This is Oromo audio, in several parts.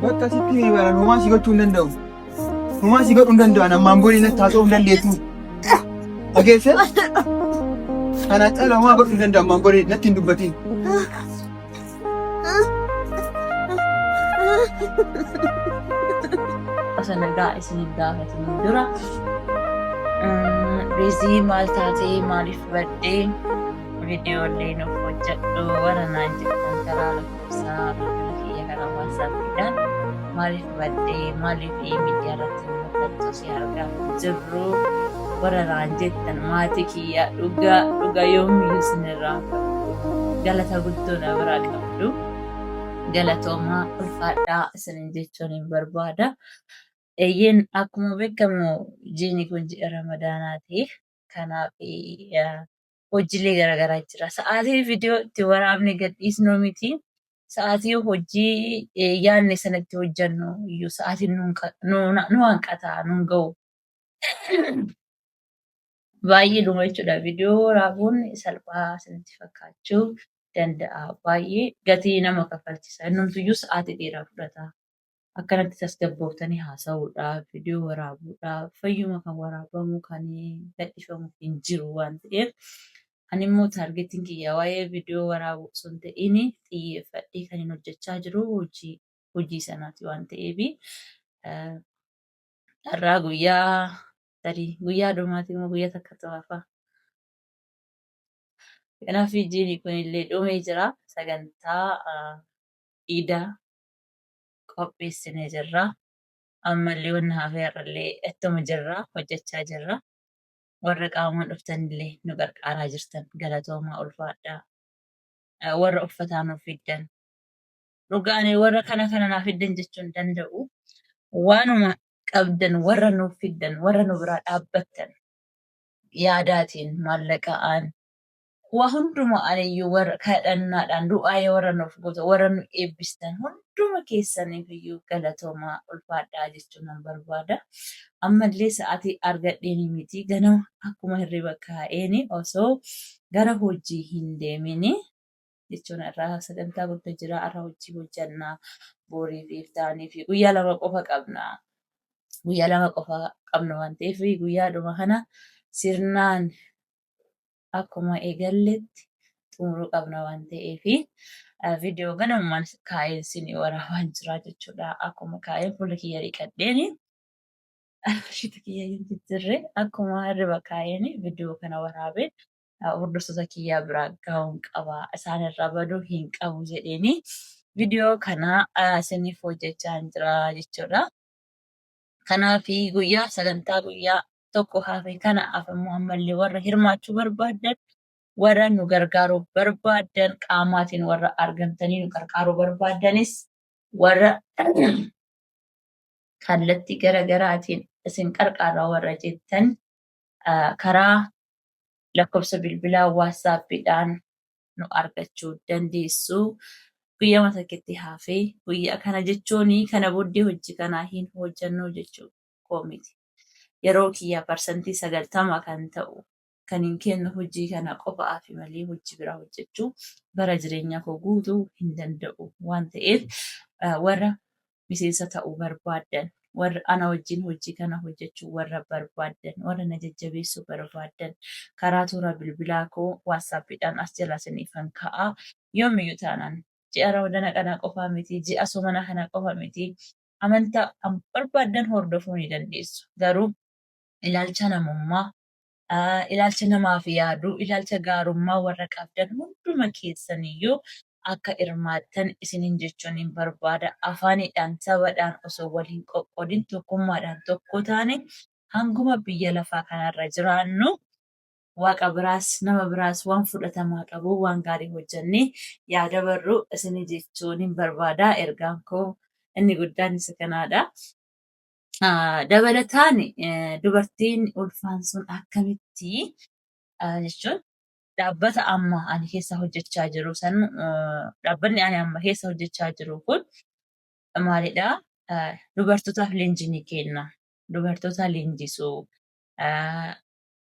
Bakka sitti baran homaa si gochuu hin danda'u. Homaa si godhuu hin danda'an ammaan boonii natti taasisuu hin dandeessu. Dhageesse? Kana caalaa homaa godhuu hin danda'u ammaan boonii natti hin dubbatiin. Sanarraa isiniif gaafatanii dura Rizii maal taatee maaliif baddee viidiyoolee nuuf hojjedhu warra naan jettan karaa lakkoofsaa bilbila kiyya karaa waatsaappiidhaan maaliif baddee maaliif miidiyaa irratti mul'attu si argaa jirru warra naan jettan maatii kiyya dhugaa yoomiyyuu isinirraa galata guddoo na biraa qabdu. Galatoomaa ulfaadhaa isinin jechuun hin barbaada. Eeyyeen akkuma beekamu jiini kun ji'a ramadaanaati. Kanaaf hojiilee garaagaraa jira. Sa'aatii viidiyoo itti waraabne gadhiisnu miti. Sa'aatii hojii yaadne sanatti hojjannu iyyuu sa'aatiin nu hanqataa nuun ga'u. Baay'ee dhuma jechuudha. Viidiyoo waraabuun salphaa isinitti fakkaachuu danda'a. Baay'ee gatii nama kaffalchisa. Innumtuyyuu sa'aatii dheeraa fudhata. Akkanatti tasgabbooftanii haasa'uudhaaf, viidiyoo waraabuudhaaf, fayyuma kan waraabamu kan gadhiifamu hin jiru waan ta'eef, ani immoo taargetiin kiyya waa'ee viidiyoo waraabuu osoo hin ta'in xiyyeeffadhee kan hin hojjechaa jiru hojii sanaati waan ta'eef har'aa guyyaa dhumaati immoo guyyaa takka ta'aafaa. Kanaaf jiini kun illee dhumee jira. Sagantaa iidaa qopheessinee jirra. Ammallee wanna hafee har'allee ittuma jirra hojjechaa jirra. Warra qaamaan dhuftanillee nu gargaaraa jirtan galatoomaa ulfaadhaa. Warra uffataa nuuf fiddan dhugaan warra kana naaf fiddan jechuun danda'u. Waanuma qabdan warra nuuf fiddan warra nu biraa dhaabbattan yaadaatiin maallaqaan waa hunduma aniyyuu warra kadhannaadhaan du'aayee warra nuuf gootu warra nu eebbistan hunduma keessaniif iyyuu galatoomaa ulfaadhaa jechuun nan barbaada. Ammallee sa'aatii argadheen miti ganama akkuma hirriba kaa'een osoo gara hojii hin deemini jechuun irraa sagantaa guddaa jira. Irraa hojii hojjannaa borii fi iftaanii fi guyyaa lama qofa qabna. Guyyaa lama qofa qabna waan ta'eef guyyaadhuma kana sirnaan akkuma eegalletti xumuruu qabna waan ta'eef viidiyoo ganamumaan kaa'een isin waraabaan jira jechuudha. Akkuma kaa'een fuula kiyya dhiqadheen shita kiyya hin jijjiirre akkuma hirriba kaa'een viidiyoo kana waraabeen hordoftoota kiyyaa biraa ga'uun qaba. Isaan irraa baduu hin qabu jedheeni viidiyoo kana isiniif hojjechaa jira jechuudha. Kanaaf guyyaa sagantaa guyyaa tokko hafe kana afammoo ammallee warra hirmaachuu barbaadan warra nu gargaaruu barbaadan qaamaatiin warra argamtanii nu gargaaruu barbaadanis warra kallattii garaagaraatiin isin gargaara warra jettan karaa lakkoofsa bilbilaa waatsaappiidhaan nu argachuu dandeessu. Guyyaa takkitti hafee guyyaa kana jechuun kana booddee hojii kanaa hin hojjannu jechuu miti. Yeroo kiyyaa parsantii 90 kan ta'u kan hin kennu hojii kana qofaa fi malee hojii biraa hojjechuu bara jireenya koo guutuu hin danda'u waan ta'eef warra miseensa ta'uu barbaadan warra ana wajjin hojii kana hojjechuu warra barbaadan warra na jajjabeessuu barbaadan karaa toora bilbilaa koo waatsaappiidhaan as jala isiniifan ka'a. Yoomiyyuu taanaan ji'a ramadana kana qofaa miti ji'a somana kana qofa miti amantaa barbaadan hordofuu ni dandeessu. Garuu ilaalcha namummaa ilaalcha namaaf yaaduu ilaalcha gaarummaa warra qabdan hunduma keessaniyyuu akka hirmaattan isinin jechuun hin barbaada. Afaanidhaan sabadhaan osoo waliin qoqqoodin tokkummaadhaan tokko taane hanguma biyya lafaa kanarra jiraannu waaqa biraas nama biraas waan fudhatamaa qabu waan gaarii hojjannee yaada barruu isini jechuun hin barbaada. Ergaan koo inni guddaan isa kanaadha. Dabalataan dubartiin ulfaan sun akkamitti jechuun dhaabbata amma ani keessa hojjechaa jiru san dhaabbanni ani amma keessa hojjechaa jiru kun maalidha? Dubartootaaf leenjii ni kenna. Dubartoota leenjisuu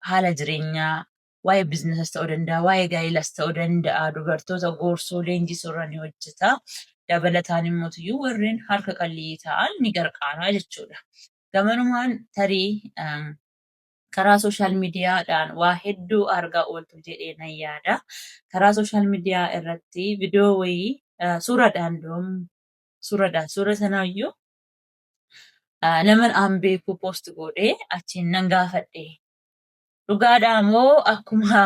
haala jireenyaa waa'ee biizinasas ta'uu danda'a, waa'ee gaa'ilas ta'uu danda'a. Dubartoota gorsuu leenjisuu irra ni hojjeta. dabalataan immoo iyyuu warreen harka qalleeyyii ta'an ni gargaara jechuudha. Gamanumaan tarii karaa sooshaal miidiyaadhaan waa hedduu argaa ooltu jedhee nan yaada. Karaa sooshaal miidiyaa irratti viidiyoo wayii suuraadhaan suura sanaayyuu nama an beeku poost godhee achiin nan gaafadhe. Dhugaadhaa moo akkuma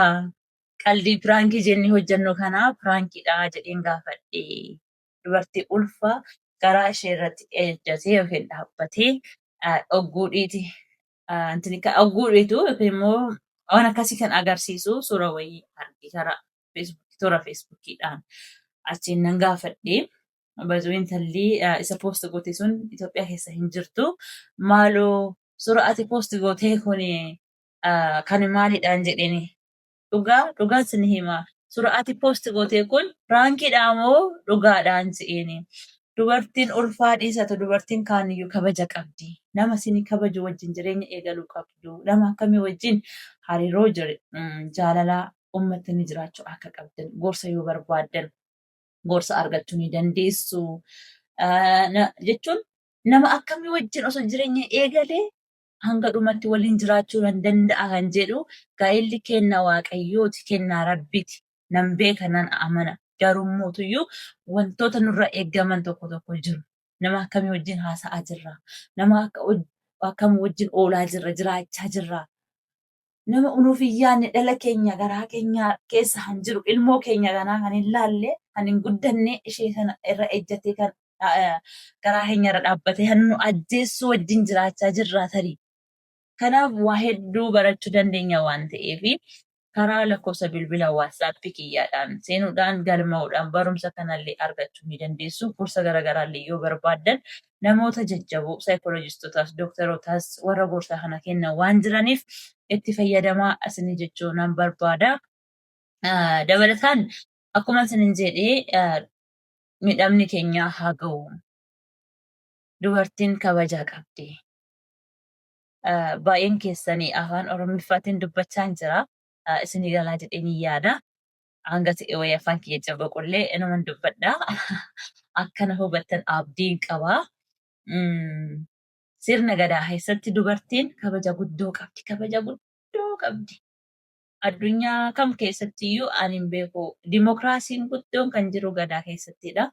qaldii piraankii jennee hojjennu kanaa piraankiidha jedheen gaafadhe. Dubartii ulfa garaa ishee irratti ejjatee yookiin dhaabbatee ogguudhiiti. Ogguudhiitu yookiin immoo waan akkasii kan agarsiisu suura wayii argee karaa toora feesbuukiidhaan achiin nan gaafadhe. Bazuu intalli isa poost goote sun Itoophiyaa keessa hin jirtu. Maaloo suura ati poost gootee kun kan maalidhaan jedheni. Dhugaan sin hima. Suura ati poost gootee kun piraankiidhaa moo dhugaadhaan jedheni. Dubartiin ulfaa dhiisatu dubartiin kaaniyyuu kabaja qabdi. Nama isin kabaju wajjin jireenya eegaluu qabdu. Nama akkamii wajjin hariiroo jaalalaa uummattanii jiraachuu akka qabdan gorsa yoo barbaaddan gorsa argachuu ni dandeessu. Jechuun nama akkamii wajjin osoo jireenya eegalee hanga dhumatti waliin jiraachuu danda'a kan jedhu gaa'elli kennaa waaqayyooti, kennaa rabbiiti. Nan beeka nan amana. Garummootuyyu wantoota nurra eeggaman tokko jiru. Nama akkamii wajjin haasa'aa jirra. Nama akkamii wajjin oolaa jirra, jiraachaa jirra. Nama unuuf hin yaadne dhala keenya garaa keenya keessa han jiru ilmoo keenya kanaa kan hin laalle kan hin guddanne ishee sana irra ejjatee kan garaa keenya irra dhaabbatee kan nu ajjeessu wajjin jiraachaa jirra tarii. Kanaaf waa hedduu barachuu dandeenya waan ta'eef karaa lakkoofsa bilbila waatsaappii kiyyaadhaan seenuudhaan galma'uudhaan barumsa kanallee argachuu ni dandeessu. Gorsa garaagaraallee yoo barbaaddan namoota jajjaboo saayikooloojistotaas dooktarootaas warra gorsa kana kennan waan jiraniif itti fayyadamaa isinii jechuu nan barbaada. Dabalataan akkuma isinin jedhee miidhamni keenya haa ga'u. Dubartiin kabajaa qabdi. Baay'een keessanii afaan Oromiffaatiin dubbachaa jira. Isinii galaa jedhanii yaada. Hanga ta'e wayii afaan kiyya cabaqullee inuman dubbadha. Akkana hubattan abdiin qaba. Sirna gadaa keessatti dubartiin kabaja guddoo qabdi. Kabaja guddoo qabdi. Addunyaa kam keessattiyyuu ani hin beeku. Dimookiraasiin guddoon kan jiru gadaa keessattidha.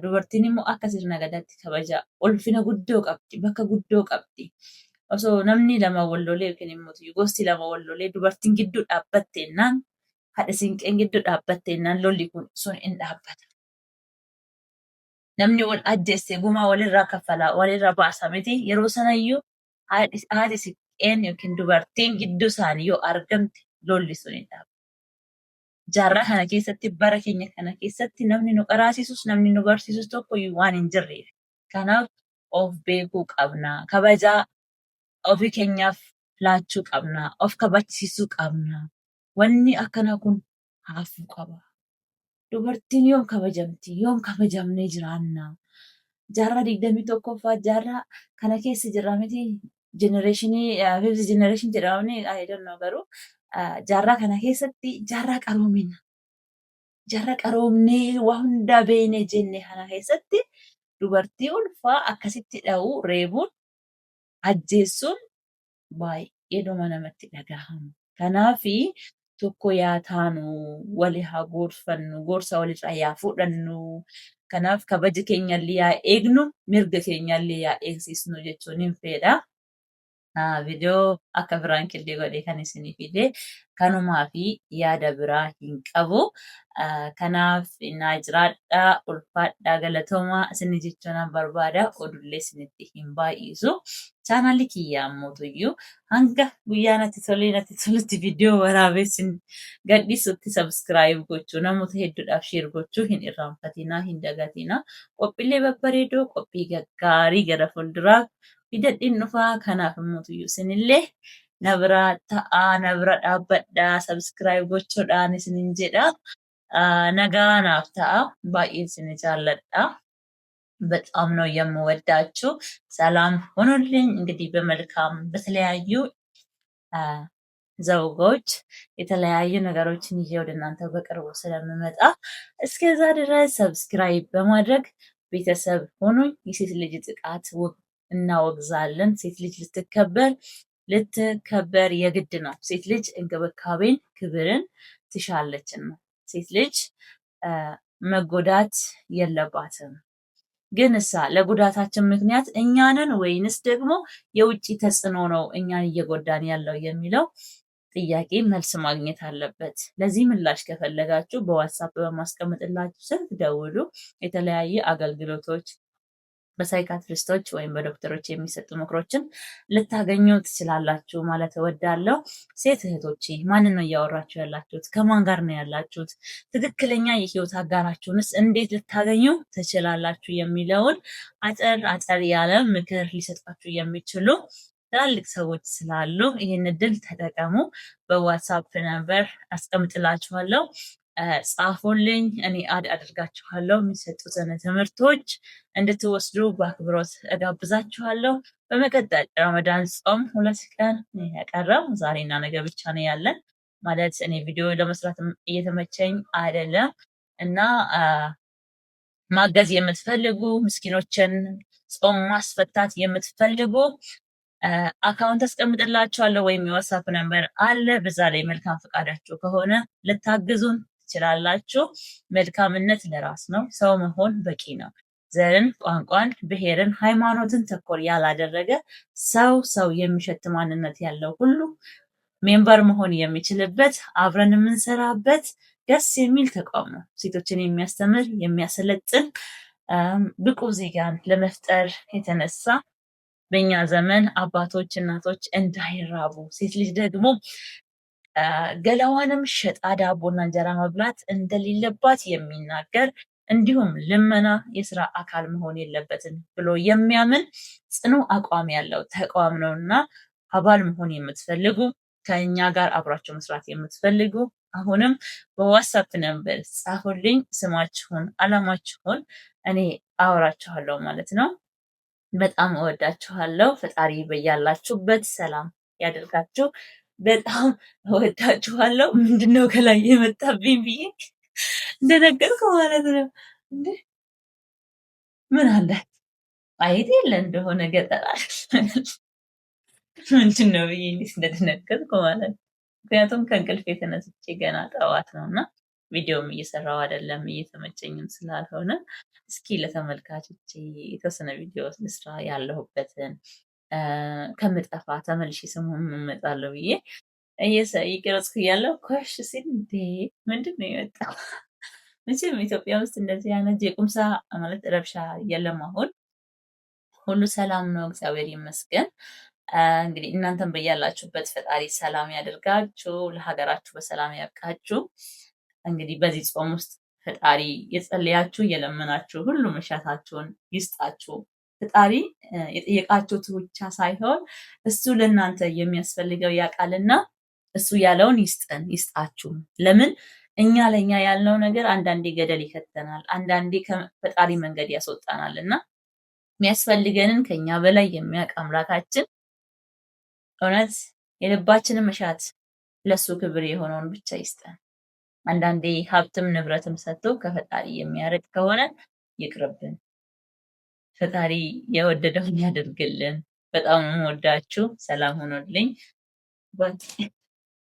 Dubartiin immoo akka sirna gadaatti kabaja ulfina guddoo qabdi. Bakka guddoo qabdi. Osoo namni lama wallolee yookiin immoo gosti lama wallolee dubartiin gidduu dhaabbatteennaan haadha siinqeen gidduu dhaabbatteennaan lolli kun sun hin dhaabbata. Namni wal ajjeesse gumaa walirraa kaffalaa walirraa baasa miti. Yeroo sanayyuu haadhi siinqeen yookiin dubartiin gidduu isaanii yoo argamte lolli sun hin dhaabbata. Jaarraa kana keessatti bara keenya kana keessatti namni nu qaraasisus namni nu barsiisus tokkoyyuu waan hin jirreef. Kanaaf of beekuu qabna. Kabajaa ofii keenyaaf laachuu qabna. Of kabachiisuu qabna. Wanni akkana kun hafuu qaba. Dubartiin yoom kabajamti? Yoom kabajamnee jiraanna? Jaarraa 21ffaa jaarraa kana keessa jirra miti. Jenereeshinii jedhamanii garuu jaarraa kana keessatti jaarraa qaroomina. Jaarraa qaroomnee waa hundaa beeknee jenne kana keessatti dubartii ulfaa akkasitti dha'uu reebuun ajjeessuun baay'ee dhuma namatti dhagahamu. Kanaafi tokko yaa taanu wali haa gorfannu, gorsa walirraa yaa fudhannu. Kanaaf kabaja keenyallee yaa eegnu, mirga keenyallee yaa eegsisnu jechuun hin fedha. Viidiyoo akka firaankillee godhee kan isinii fide kanumaa fi yaada biraa hin qabu. Kanaaf naa jiraadhaa, ulfaadhaa, galatoomaa isinii jechuun barbaada. Odullee isinitti hin baay'isu. Chaanaalli kiyyaa ammoo hanga guyyaa natti tolutti viidiyoo waraabessin gadhiisutti sabskiraayib gochuu namoota hedduudhaaf sheer gochuu hin irraanfatinaa, hin dagatinaa. Qophiilee babbareedoo, qophii gaggaarii gara fuulduraa fidadhiin dhufaa. Kanaaf ammoo isinillee na bira ta'aa, na bira dhaabbadhaa, sabskiraayib gochuudhaan isinin jedha. Nagaa naaf ta'a. Baay'ee isin jaalladha. በጣም ነው የምወዳችሁ። ሰላም ሆኖልኝ እንግዲህ በመልካም በተለያዩ ዘውጎች የተለያዩ ነገሮችን ይዤ ወደ እናንተ በቅርቡ ስለምመጣ እስከዛ ድረስ ሰብስክራይብ በማድረግ ቤተሰብ ሆኑኝ። የሴት ልጅ ጥቃት እናወግዛለን። ሴት ልጅ ልትከበር የግድ ነው። ሴት ልጅ እንክብካቤን፣ ክብርን ትሻለችና ሴት ልጅ መጎዳት የለባትም። ግን ለጉዳታችን ምክንያት እኛንን ወይንስ ደግሞ የውጭ ተጽዕኖ ነው እኛን እየጎዳን ያለው የሚለው ጥያቄ መልስ ማግኘት አለበት። ለዚህ ምላሽ ከፈለጋችሁ በዋትሳፕ በማስቀመጥላችሁ ስልክ ደውሉ። የተለያየ አገልግሎቶች በሳይካትሪስቶች ወይም በዶክተሮች የሚሰጡ ምክሮችን ልታገኙ ትችላላችሁ ማለት እወዳለሁ። ሴት እህቶቼ ማንን ነው እያወራችሁ ያላችሁት? ከማን ጋር ነው ያላችሁት? ትክክለኛ የህይወት አጋራችሁንስ እንዴት ልታገኙ ትችላላችሁ የሚለውን አጠር ያለ ምክር ሊሰጣችሁ የሚችሉ ትላልቅ ሰዎች ስላሉ ይህን እድል ተጠቀሙ። በዋትሳፕ ነምበር አስቀምጥላችኋለሁ። ጻፉልኝ፣ እኔ አድርጋችኋለሁ። የሚሰጡትን ትምህርቶች እንድትወስዱ በአክብሮት እጋብዛችኋለሁ። በመቀጠል ረመዳን ጾም 2 ቀን ያቀረው ዛሬና ነገ ብቻ ነው ያለን። ማለት እኔ ቪዲዮ ለመስራት እየተመቸኝ አይደለም እና ማገዝ የምትፈልጉ ምስኪኖችን ጾም ማስፈታት የምትፈልጉ አካውንት አስቀምጥላችኋለሁ ወይም የዋትሳፕ ነምበር አለ። በዛ ላይ መልካም ፈቃዳችሁ ከሆነ ልታግዙን ትችላላችሁ። መልካምነት ለራስ ነው። ሰው መሆን በቂ ነው። ዘርን፣ ቋንቋን፣ ብሔርን፣ ሃይማኖትን ተኮር ያላደረገ ሰው የሚሸት ማንነት ያለው ሁሉ ሜምበር መሆን የሚችልበት አብረን የምንሰራበት ደስ የሚል ተቋም ነው። ሴቶችን የሚያስተምር የሚያሰለጥን ብቁ ዜጋን ለመፍጠር የተነሳ በእኛ ዘመን አባቶች እናቶች እንዳይራቡ ሴት ልጅ ደግሞ ገላዋንም ሸጣ ዳቦና እንጀራ መብላት እንደሌለባት የሚናገር እንዲሁም ልመና የስራ አካል መሆን የለበትም ብሎ የሚያምን ጽኑ አቋም ያለው ተቋም ነውና አባል መሆን የምትፈልጉ ከእኛ ጋር አብራችሁ መስራት የምትፈልጉ አሁንም በዋትሳፕ ነምበር ጻፉልኝ። ስማችሁን፣ አላማችሁን እኔ አወራችኋለሁ ማለት ነው። በጣም እወዳችኋለሁ። ፈጣሪ በያላችሁበት ሰላም ያደርጋችሁ። በጣም እወዳችኋለሁ። ምንድነው ከላይ የመጣብኝ ብዬ እንደነገርኩ ማለት ነው። እንዴ ምን አለ አይቴ የለ እንደሆነ ገጠራል ምንድን ነው ብዬ እንዲህ እንደተነገርኩ ማለት ነው። ምክንያቱም ከእንቅልፍ የተነስቼ ገና ጠዋት ነው እና ቪዲዮም እየሰራው አይደለም እየተመቸኝም ስላልሆነ እስኪ ለተመልካቾች የተወሰነ ቪዲዮ ስራ ያለሁበትን ከምጠፋ ተመልሼ ስሙን እመጣለሁ ብዬ እየቀረጽኩ እያለሁ ኮሽ ሲል እንዴ ምንድን ነው የመጣው? መቼም ኢትዮጵያ ውስጥ እንደዚህ አይነት የቁምሳ ማለት ረብሻ የለም። አሁን ሁሉ ሰላም ነው፣ እግዚአብሔር ይመስገን። እንግዲህ እናንተም በያላችሁበት ፈጣሪ ሰላም ያደርጋችሁ፣ ለሀገራችሁ በሰላም ያብቃችሁ። እንግዲህ በዚህ ጾም ውስጥ ፈጣሪ የጸለያችሁ የለመናችሁ ሁሉ መሻታችሁን ይስጣችሁ። ፈጣሪ የጠየቃችሁት ብቻ ሳይሆን እሱ ለእናንተ የሚያስፈልገው ያውቃልና እሱ ያለውን ይስጣችሁ። ለምን እኛ ለእኛ ያልነው ነገር አንዳንዴ ገደል ይከተናል፣ አንዳንዴ ከፈጣሪ መንገድ ያስወጣናል እና የሚያስፈልገንን ከኛ በላይ የሚያውቅ አምላካችን እውነት የልባችንን መሻት ለሱ ክብር የሆነውን ብቻ ይስጠን። አንዳንዴ ሀብትም ንብረትም ሰጥቶ ከፈጣሪ የሚያርቅ ከሆነ ይቅርብን። ፈጣሪ የወደደውን ያደርግልን። በጣም ወዳችሁ። ሰላም ሆኖልኝ